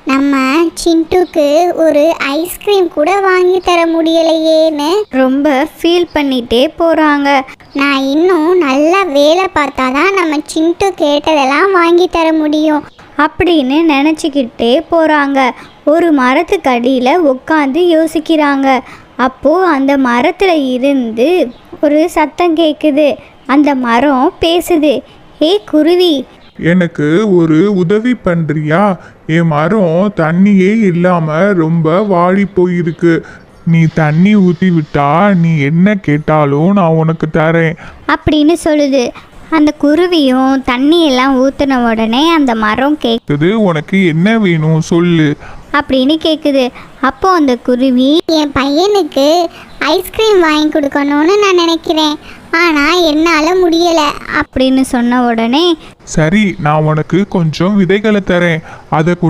நம்ம சிண்டுக்கு ஒரு ஐஸ்கிரீம் கூட வாங்கி தர முடியலையேன்னு ரொம்ப ஃபீல் பண்ணிகிட்டே போகிறாங்க. நான் இன்னும் நல்லா வேலை பார்த்தாதான் நம்ம சிண்டு கேட்டதெல்லாம் வாங்கி தர முடியும் அப்படின்னு நினச்சிக்கிட்டே போகிறாங்க. ஒரு மரத்துக்கு அடியில் உட்காந்து யோசிக்கிறாங்க. அப்போது அந்த மரத்தில் இருந்து ஒரு சத்தம் கேட்குது. அந்த மரம் பேசுது. ஏய் குருவி, எனக்கு ஒரு உதவி பண்ணுறியா? என் மரம் தண்ணியே இல்லாமல் ரொம்ப வாடி போயிருக்கு. நீ தண்ணி ஊற்றி விட்டா நீ என்ன கேட்டாலும் நான் உனக்கு தரேன் அப்படின்னு சொல்லுது. அந்த குருவியும் தண்ணியெல்லாம் ஊற்றின உடனே அந்த மரம் இது உனக்கு என்ன வேணும் சொல்லு அப்படின்னு கேட்குது. அப்போ அந்த குருவி, என் பையனுக்கு ஐஸ்கிரீம் வாங்கி கொடுக்கணும்னு நான் நினைக்கிறேன், ஆனால் என்னால் முடியலை அப்படின்னு சொன்ன உடனே சரி, நான் உனக்கு கொஞ்சம் விதைகளை தரேன். அதை கொண்டு